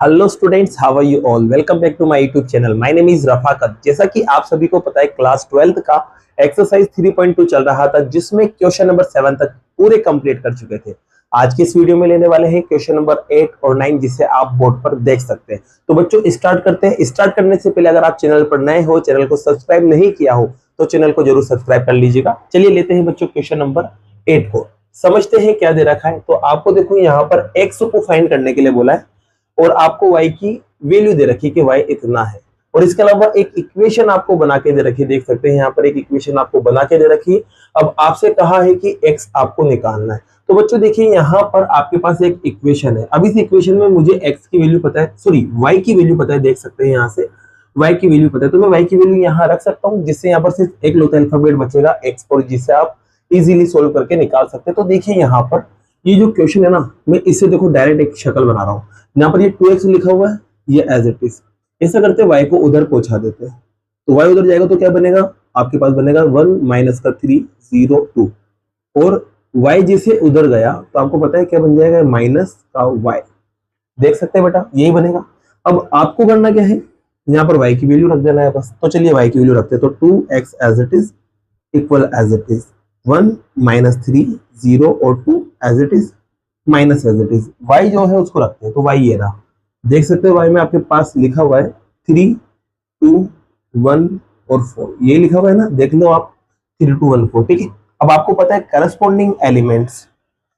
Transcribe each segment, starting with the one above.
Hello students, how are you all. Welcome back to my YouTube channel. My name is Rafaqat. जैसा कि आप सभी को पता है, क्लास 12th का एक्सरसाइज 3.2 चल रहा था, जिसमें क्वेश्चन नंबर 7 तक पूरे कंप्लीट कर चुके थे। आज के इस वीडियो में लेने वाले हैं क्वेश्चन नंबर 8 और 9, जिसे आप बोर्ड पर देख सकते हैं। तो बच्चों स्टार्ट करते हैं। स्टार्ट करने से पहले अगर आप चैनल पर नए हो, चैनल को सब्सक्राइब नहीं किया हो, तो चैनल को जरूर सब्सक्राइब कर लीजिएगा। चलिए लेते हैं बच्चों क्वेश्चन नंबर 8 को। समझते हैं क्या दे रखा है। तो आपको देखो यहाँ पर एक्स को फाइंड करने के लिए बोला है और आपको y की वैल्यू दे रखी है कि y इतना है, और इसके अलावा एक इक्वेशन आपको बना के दे रखी है। देख सकते हैं यहाँ पर एक इक्वेशन आपको बना के दे रखी है। अब आपसे कहा है कि x आपको निकालना है। तो बच्चों देखिए, यहाँ पर आपके पास एक इक्वेशन है। अब इस इक्वेशन में मुझे x की वैल्यू पता है, सॉरी y की वैल्यू पता है। देख सकते हैं यहाँ से y की वैल्यू पता है, तो मैं y की वैल्यू यहाँ रख सकता हूँ, जिससे यहाँ पर सिर्फ एक लोकल अल्फाबेट बचेगा x, और जिसे आप इजीली सोल्व करके निकाल सकते हैं। तो देखिए यहाँ पर ये जो क्वेश्चन है ना, मैं इससे देखो डायरेक्ट एक शक्ल बना रहा हूँ। यहाँ पर ये 2x लिखा हुआ है, ये एज इट इज। ऐसा करते हैं, y को उधर पहुंचा देते हैं। तो y उधर जाएगा तो क्या बनेगा, आपके पास बनेगा 1 माइनस का 3 0 2, और y जैसे उधर गया तो आपको पता है क्या बन जाएगा, माइनस का y। देख सकते हैं बेटा, यही बनेगा। अब आपको करना क्या है, यहाँ पर y की वैल्यू रख देना है बस। तो चलिए y की वैल्यू रखते हैं। तो 2x as it is equal as it is 1 minus 3 0 और 2 as it is minus as it is. y जो है उसको रखते हैं, तो y ये रहा। देख सकते हो y में आपके पास लिखा हुआ है 3 2 1 और 4, ये लिखा हुआ है ना, देख लो आप 3 2 1 4। ठीक है। अब आपको पता है करस्पॉन्डिंग एलिमेंट्स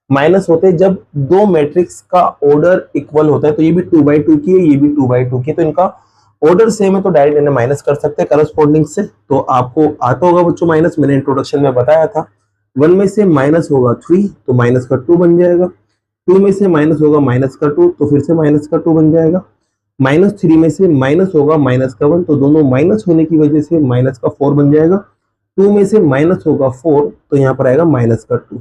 माइनस होते हैं जब दो मैट्रिक्स का ऑर्डर इक्वल होता है। तो ये भी 2/2 की है, ये भी 2/2 की है, तो इनका ऑर्डर सेम है, तो डायरेक्ट इन्हें माइनस कर सकते हैं करस्पॉन्डिंग से। तो आपको आता होगा बच्चों माइनस, मैंने इंट्रोडक्शन में बताया था। 1 में से माइनस होगा 3, तो माइनस का 2 बन जाएगा। 2 में से माइनस होगा माइनस का 2, तो फिर से माइनस का 2 बन जाएगा। -3 में से माइनस होगा माइनस का 1, तो दोनों माइनस होने की वजह से माइनस का 4 बन जाएगा। 2 में से माइनस होगा 4, तो यहाँ पर आएगा माइनस का 2।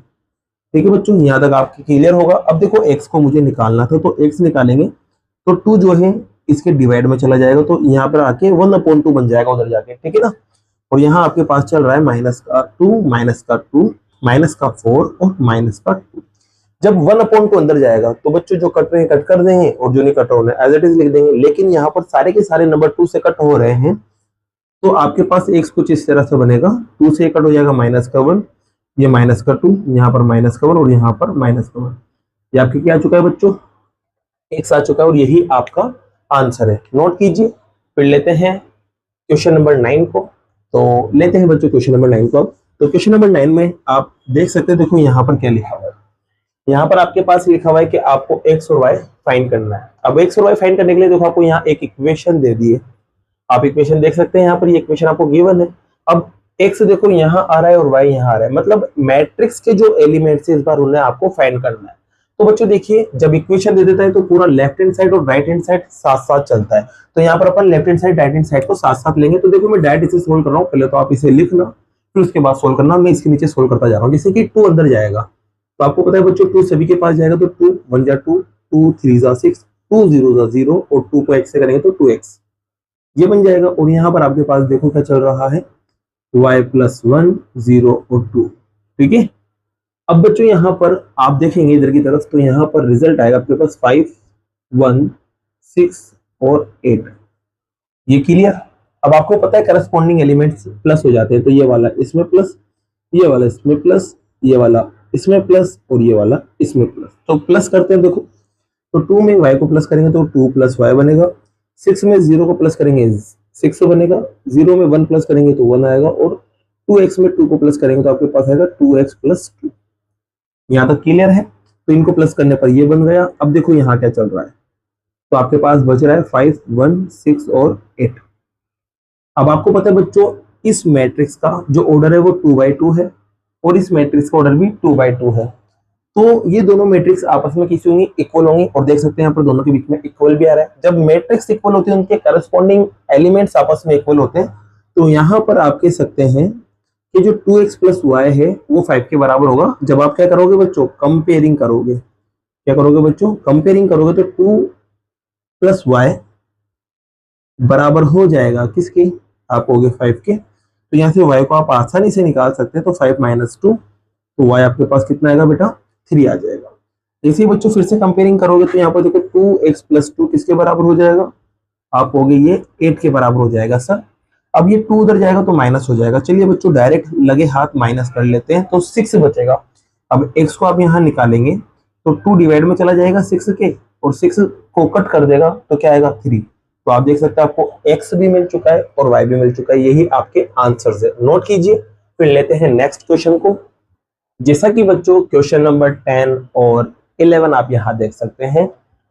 ठीक है बच्चों, यहाँ तक आपके क्लियर होगा। अब देखो x को मुझे निकालना था, तो x निकालेंगे तो 2 जो है इसके डिवाइड में चला जाएगा, तो यहाँ पर आके 1/2 बन जाएगा उधर जाके। ठीक है ना। और यहाँ आपके पास चल रहा है माइनस का 2 माइनस का 2 माइनस का 4 और माइनस का 2। जब 1/2 अंदर जाएगा तो बच्चों जो कट रहे हैं कट कर देंगे, और जो नहीं कट रहे हैं एज इट इज लिख देंगे। लेकिन यहाँ पर सारे के सारे नंबर 2 से कट हो रहे हैं, तो आपके पास x कुछ इस तरह से बनेगा। 2 से कट हो जाएगा माइनस का 1, ये माइनस का 2, यहाँ पर माइनस का 1 और यहाँ पर माइनस का 1। ये आपके क्या आ चुका है बच्चों, x आ चुका है, और यही आपका आंसर है। नोट कीजिए। फिर लेते हैं क्वेश्चन नंबर 9 को। तो लेते हैं बच्चों क्वेश्चन नंबर 9 को। अब तो क्वेश्चन नंबर 9 में आप देख सकते हैं, देखो यहाँ पर क्या लिखा हुआ है। यहाँ पर आपके पास लिखा हुआ है कि आपको x और y फाइंड करना है। अब x और y फाइंड करने के लिए देखो आपको यहाँ एक इक्वेशन दे दी है। आप इक्वेशन देख सकते हैं, यहाँ पर ये इक्वेशन आपको गिवन है। अब x देखो यहाँ आ रहा है और y यहाँ आ रहा है, मतलब मैट्रिक्स के जो एलिमेंट्स है इस बार उन्हें आपको फाइंड करना है। तो बच्चों देखिए, जब इक्वेशन दे देता है तो पूरा लेफ्ट हैंड साइड और राइट हैंड साइड साथ साथ चलता है। तो यहाँ पर अपन left hand side right hand side को साथ साथ लेंगे। तो देखो मैं डायरेक्ट इसे सोल्व कर रहा हूँ, पहले तो आप इसे लिखना, फिर उसके बाद सोल्व करना। मैं इसके नीचे सोल्व करता जा रहा हूँ। जैसे कि 2 अंदर जाएगा तो आपको पता है बच्चों 2 सभी के पास जाएगा, तो 2 1 जा 2, 2 3 जा 6, 2 0 जा 0, और 2 को x से करेंगे तो 2x ये बन जाएगा। और यहाँ पर आपके पास देखो क्या चल रहा है, y + 1 0 और 2। ठीक है। अब बच्चों यहाँ पर आप देखेंगे इधर की तरफ, तो यहाँ पर रिजल्ट आएगा आपके पास 5 1 6 और 8। ये क्लियर। अब आपको पता है करस्पॉन्डिंग एलिमेंट्स प्लस हो जाते हैं, तो ये वाला इसमें प्लस, ये वाला इसमें प्लस, ये वाला इसमें प्लस, और ये वाला इसमें प्लस। तो प्लस करते हैं देखो, तो 2 में y को प्लस करेंगे तो 2 + y बनेगा। 6 में 0 को प्लस करेंगे 6 बनेगा। 0 में 1 प्लस करेंगे तो 1 आएगा, और 2x में 2 को प्लस करेंगे तो आपके पास आएगा 2x + 2। यहाँ तक क्लियर है। तो इनको प्लस करने पर ये बन गया। अब देखो यहाँ क्या चल रहा है, तो आपके पास बच रहा है 5 1 6 और 8। अब आपको पता है बच्चों इस मैट्रिक्स का जो ऑर्डर है वो 2/2 है, और इस मैट्रिक्स का ऑर्डर भी 2/2 है। तो ये दोनों मैट्रिक्स आपस में किसी होंगी, इक्वल होंगी। और देख सकते हैं यहाँ पर दोनों के बीच में इक्वल भी आ रहा है। जब मैट्रिक्स इक्वल होती है, उनके करस्पॉन्डिंग एलिमेंट्स आपस में इक्वल होते हैं। तो यहाँ पर आप कह सकते हैं कि जो 2x + y है वो 5 के बराबर होगा। जब आप क्या करोगे बच्चों, कंपेयरिंग करोगे। क्या करोगे बच्चों, कंपेयरिंग करोगे, तो 2 + y बराबर हो जाएगा किसके, आप होगे 5 के। तो यहाँ से y को आप आसानी से निकाल सकते हैं। तो 5 - 2, तो y आपके पास कितना आएगा बेटा, 3 आ जाएगा। इसी बच्चों फिर से कंपेयरिंग करोगे तो यहाँ पर देखो 2x+2 किसके बराबर हो जाएगा, आप हो गए ये 8 के बराबर हो जाएगा सर। अब ये 2 उधर जाएगा तो माइनस हो जाएगा। चलिए बच्चों डायरेक्ट लगे हाथ माइनस कर लेते हैं तो 6 बचेगा। अब x को आप यहाँ निकालेंगे तो 2 डिवाइड में चला जाएगा 6 के, और 6 को कट कर देगा तो क्या आएगा 3। तो आप देख सकते हैं आपको x भी मिल चुका है और y भी मिल चुका है। यही आपके आंसर्स है, नोट कीजिए। फिर लेते हैं नेक्स्ट क्वेश्चन को। जैसा कि बच्चों क्वेश्चन नंबर 10 और 11 आप यहाँ देख सकते हैं।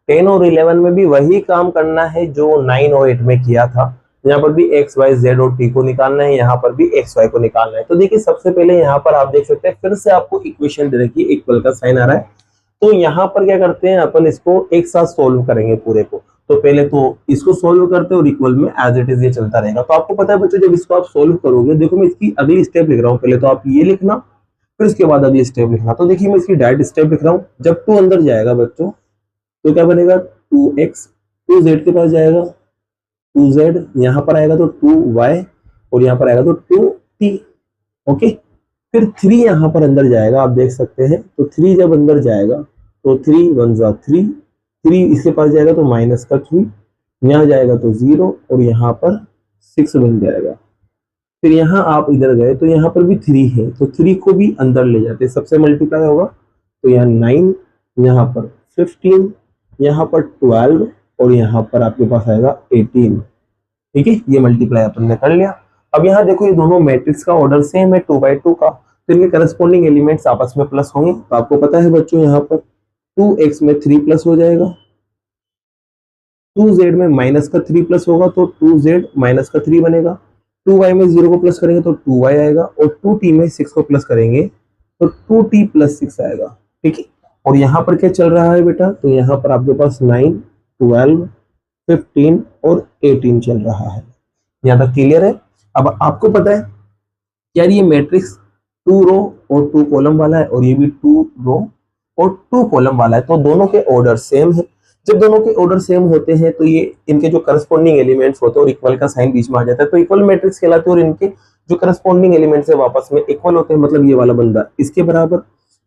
10 और 11 में भी वही काम करना है जो 9 और 8 में किया था। यहाँ पर भी x y z और t को निकालना है, यहाँ पर भी x y को निकालना है। तो देखिए सबसे पहले यहाँ पर आप देख सकते हैं फिर से आपको इक्वेशन दे रखी है, इक्वल का साइन आ रहा है। तो यहाँ पर क्या करते हैं अपन इसको एक साथ सोल्व करेंगे पूरे को। तो पहले तो इसको सोल्व करते हैं और इक्वल में एज इट इज ये चलता रहेगा। तो आपको पता है बच्चों जब इसको आप सोल्व करोगे, देखो मैं इसकी अगली स्टेप लिख रहा हूँ। पहले तो आप ये लिखना, फिर उसके बाद अगली स्टेप लिखना। तो देखिए मैं इसकी डायरेक्ट स्टेप लिख रहा हूँ। जब 2 अंदर जाएगा बच्चों तो क्या बनेगा 2x, 2z के पास जाएगा 2z, यहाँ पर आएगा तो 2y और यहाँ पर आएगा तो 2t। ओके, फिर 3 यहाँ पर अंदर जाएगा, आप देख सकते हैं। तो 3 जब अंदर जाएगा तो 3 1 जा 3, 3 इसके पास जाएगा तो माइनस का 3, यहाँ जाएगा तो 0 और यहाँ पर 6 बन जाएगा। फिर यहाँ आप इधर गए तो यहाँ पर भी 3 है, तो 3 को भी अंदर ले जाते हैं, सबसे मल्टीप्लाई होगा तो यहाँ 9, यहाँ पर 15, यहाँ पर 12 और यहाँ पर आपके पास आएगा 18। ठीक है, ये मल्टीप्लाई अपन ने कर लिया। अब यहाँ देखो ये दोनों मैट्रिक्स का ऑर्डर सेम है 2/2 का, तो इनके करस्पॉन्डिंग एलिमेंट्स आपस में प्लस होंगे। तो आपको पता है बच्चों यहाँ पर 2x में 3 प्लस हो जाएगा, 2z में माइनस का 3 प्लस होगा तो 2z माइनस का 3 बनेगा, 2y में 0 को प्लस करेंगे तो 2y आएगा, और 2t में 6 को प्लस करेंगे तो 2t + 6 आएगा। ठीक है, और यहाँ पर क्या चल रहा है बेटा, तो यहाँ पर आपके पास 9, 12, 15 और 18 चल रहा है। यहाँ तक क्लियर है। अब आपको पता है यार ये मैट्रिक्स 2 रो और 2 कॉलम वाला है, और ये भी 2 रो और 2 कॉलम वाला है, तो दोनों के ऑर्डर सेम है। जब दोनों के ऑर्डर सेम होते हैं तो ये इनके जो करस्पॉन्डिंग एलिमेंट्स होते हैं और इक्वल का साइन बीच में आ जाता है तो इक्वल मैट्रिक्स कहलाते हैं, और इनके जो करस्पॉन्डिंग एलिमेंट्स है वापस में इक्वल होते हैं। मतलब ये वाला बंदा इसके बराबर,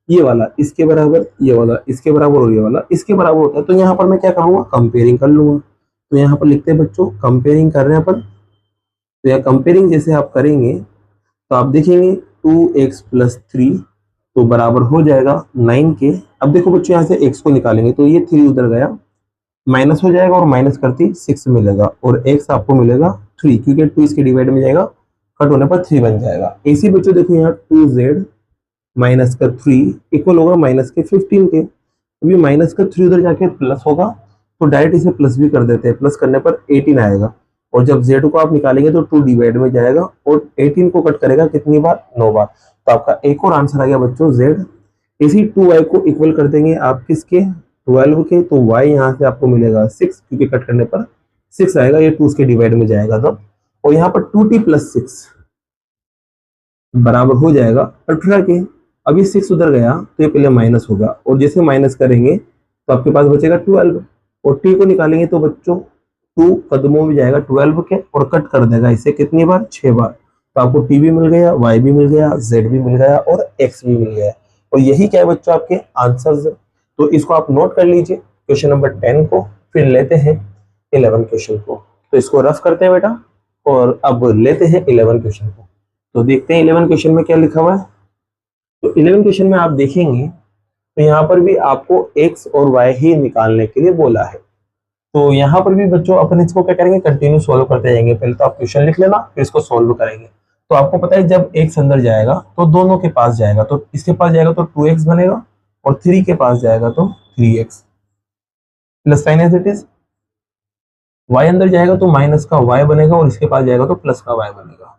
ये वाला इसके बराबर, ये वाला इसके बराबर और ये वाला इसके बराबर होता है। तो यहाँ पर मैं क्या करूंगा, कंपेयरिंग कर लूंगा। तो यहाँ पर लिखते हैं बच्चों कंपेयरिंग कर रहे हैं अपन। तो यहाँ कंपेयरिंग जैसे आप करेंगे तो आप देखेंगे 2x + 3 तो बराबर हो जाएगा 9 के। अब देखो बच्चों यहाँ से x को निकालेंगे तो ये 3 उधर गया, माइनस हो जाएगा और माइनस करती 6 मिलेगा, और x आपको मिलेगा 3, क्योंकि 2 इसके डिवाइड में जाएगा, कट होने पर 3 बन जाएगा। इसी बच्चों देखो यहाँ 2z माइनस का 3 इक्वल होगा माइनस के 15 के। अभी माइनस का 3 उधर जाके प्लस होगा तो डायरेक्ट इसे प्लस भी कर देते हैं, प्लस करने पर 18 आएगा, और जब z को आप निकालेंगे तो 2 डिवाइड में जाएगा और 18 को कट करेगा कितनी बार, 9 बार। तो आपका एक और आंसर आ गया बच्चों z। इसी 2y को इक्वल कर देंगे आप किसके, 12 के, तो y यहाँ से आपको मिलेगा 6, क्योंकि कट करने पर 6 आएगा, ये 2 उसके डिवाइड में जाएगा तब, और यहाँ पर 2t + 6 बराबर हो जाएगा 18 के। अभी 6 उधर गया तो ये पहले माइनस होगा, और जैसे माइनस करेंगे तो आपके पास बचेगा 12, और t को निकालेंगे तो बच्चों 2 कदमों में जाएगा 12 के, और कट कर देगा इसे कितनी बार, 6 बार। तो आपको t भी मिल गया, y भी मिल गया, z भी मिल गया और x भी मिल गया। और यही क्या है बच्चों आपके आंसर्स है। तो इसको आप नोट कर लीजिए क्वेश्चन नंबर 10 को। फिर लेते हैं 11 क्वेश्चन को, तो इसको रफ करते हैं बेटा, और अब लेते हैं 11 क्वेश्चन को। तो देखते हैं 11 क्वेश्चन में क्या लिखा हुआ है। तो 11 क्वेश्चन में आप देखेंगे तो यहाँ पर भी आपको x और y ही निकालने के लिए बोला है। तो यहाँ पर भी बच्चों अपन इसको क्या करेंगे, कंटिन्यू सोल्व करते जाएंगे। पहले तो आप क्वेश्चन लिख लेना, फिर इसको सोल्व करेंगे। तो आपको पता है जब x अंदर जाएगा तो दोनों के पास जाएगा, तो इसके पास जाएगा तो 2x बनेगा, और 3 के पास जाएगा तो 3x plus sign as it is. y अंदर जाएगा तो माइनस का y बनेगा, और इसके पास जाएगा तो प्लस का y बनेगा।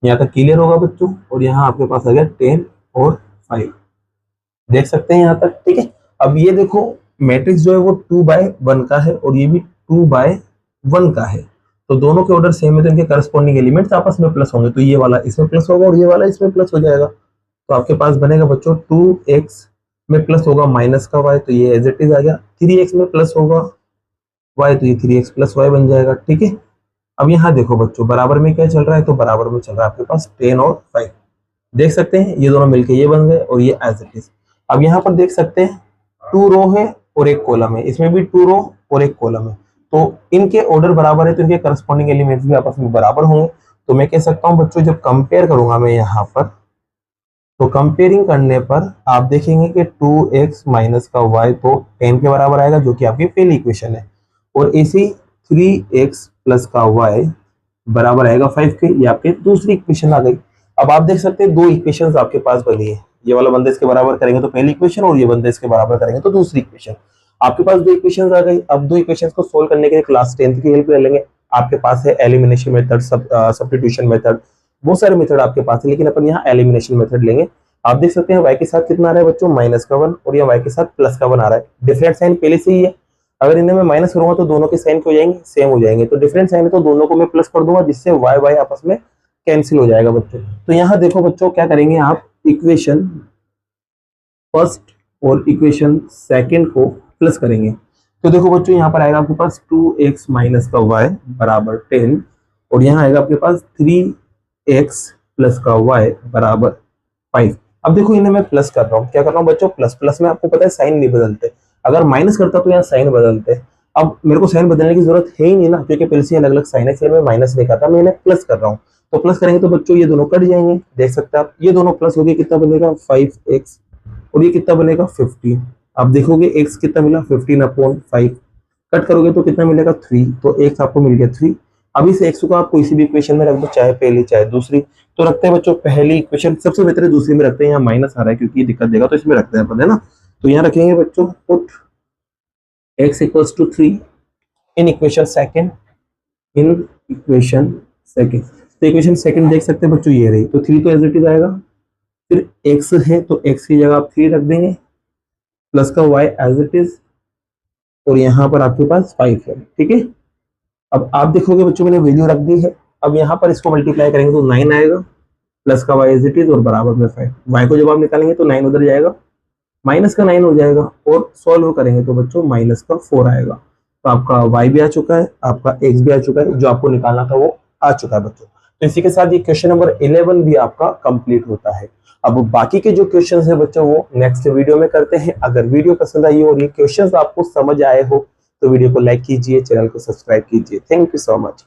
यहाँ तक क्लियर होगा बच्चों। और यहाँ आपके पास आ गया 10 और 5, देख सकते हैं यहाँ तक। ठीक है, अब ये देखो मैट्रिक्स जो है वो 2/1 का है, और ये भी 2/1 का है, तो दोनों के ऑर्डर सेम है, तो इनके करस्पॉन्डिंग एलिमेंट्स आपस में प्लस होंगे। तो ये वाला इसमें प्लस होगा और ये वाला इसमें प्लस हो जाएगा। तो आपके पास बनेगा बच्चों 2x में प्लस होगा माइनस का y, तो ये एज इट इज आ गया। 3x में प्लस होगा y, तो ये 3x + y बन जाएगा। ठीक है, अब यहाँ देखो बच्चों बराबर में क्या चल रहा है, तो बराबर में चल रहा है आपके पास 10 और 5, देख सकते हैं ये दोनों मिलके ये बन गए, और ये एज इट इज। अब यहाँ पर देख सकते हैं 2 रो है और 1 कॉलम है, इसमें भी 2 रो और 1 कॉलम है, तो इनके ऑर्डर बराबर है तो इनके करस्पॉन्डिंग एलिमेंट्स भी आपस में बराबर होंगे। तो मैं कह सकता हूं बच्चों, जब कंपेयर करूंगा मैं यहाँ पर, तो कंपेयरिंग करने पर आप देखेंगे कि 2x माइनस का y तो 10 के बराबर आएगा, जो कि आपकी पहली इक्वेशन है, और इसी 3x प्लस का y बराबर आएगा 5 के, ये आपकी दूसरी इक्वेशन आ गई। अब आप देख सकते हैं 2 इक्वेशंस आपके पास बनी है, ये वाला बंदा इसके बराबर करेंगे तो पहली इक्वेशन, और ये बंदा इसके बराबर करेंगे तो दूसरी इक्वेशन। आपके पास 2 इक्वेशंस आ गई। अब 2 इक्वेशंस को सोल्व करने के लिए क्लास 10th की हेल्प ले लेंगे। आपके पास है एलिमिनेशन मेथड, सब्स्टिट्यूशन मेथड, बहुत सारे मेथड आपके पास है, लेकिन अपन यहाँ एलिमिनेशन मेथड लेंगे। आप देख सकते हैं y के साथ कितना आ रहा है बच्चों, माइनस का 1, और यहाँ y के साथ प्लस का 1 आ रहा है। डिफरेंट साइन पहले से ही है, अगर इन्हें मैं माइनस करूंगा तो दोनों के साइन हो जाएंगे, सेम हो जाएंगे, तो डिफरेंट साइन है तो दोनों को मैं प्लस कर दूंगा, जिससे y y आपस में कैंसिल हो जाएगा बच्चों। तो यहाँ देखो बच्चों, क्या करेंगे आप, इक्वेशन फर्स्ट और इक्वेशन सेकंड को प्लस करेंगे। तो देखो बच्चों, यहाँ पर आएगा आपके पास 2x माइनस का y बराबर 10, और यहाँ आएगा आपके पास 3x प्लस का y बराबर 5। अब देखो इन्हें मैं प्लस कर रहा हूँ, क्या कर रहा हूँ बच्चों, प्लस। प्लस में आपको पता है साइन नहीं बदलते, अगर माइनस करता तो यहाँ साइन बदलते। अब मेरे को साइन बदलने की जरूरत है ही नहीं ना, क्योंकि पहले से अलग अलग साइन है, इसलिए मैं माइनस नहीं करता, मैं इन्हें प्लस कर रहा हूँ। तो प्लस करेंगे तो बच्चों ये दोनों कट जाएंगे, देख सकते हैं आप, ये दोनों प्लस हो गए, कितना बनेगा 5x, और ये कितना बनेगा 15। आप देखोगे x कितना मिला 15/5, कट करोगे तो कितना मिलेगा 3, तो x आपको मिल गया 3। अब इस x को आप कोई सी भी इक्वेशन में रख दो, चाहे पहली चाहे दूसरी। तो रखते हैं बच्चों पहली इक्वेशन, सबसे बेहतर है दूसरी में रखते हैं, यहाँ माइनस आ रहा है क्योंकि ये दिक्कत देगा, तो इसमें रखते हैं अपन, है ना। तो यहाँ रखेंगे बच्चों, put x equals to 3 in equation second, in equation second. तो इक्वेशन सेकंड देख सकते हैं बच्चों, ये रही, तो 3 तो एज इट इज आएगा, फिर x है तो x की जगह आप 3 रख देंगे, प्लस का y एज इट इज, और यहाँ पर आपके पास 5 है, ठीक है। अब आप देखोगे बच्चों, मैंने वैल्यू रख दी है, अब यहाँ पर इसको मल्टीप्लाई करेंगे तो 9 आएगा, प्लस का y एज इट इज, और बराबर में 5। y को जब आप निकालेंगे तो 9 उधर जाएगा, माइनस का 9 हो जाएगा, और सॉल्व करेंगे तो बच्चों माइनस का 4 आएगा। तो आपका y भी आ चुका है, आपका x भी आ चुका है, जो आपको निकालना था वो आ चुका है बच्चों। तो इसी के साथ ये क्वेश्चन नंबर 11 भी आपका कंप्लीट होता है। अब बाकी के जो क्वेश्चंस है बच्चों, वो नेक्स्ट वीडियो में करते हैं। अगर वीडियो पसंद आई हो और ये क्वेश्चंस आपको समझ आए हो तो वीडियो को लाइक कीजिए, चैनल को सब्सक्राइब कीजिए। Thank you so much.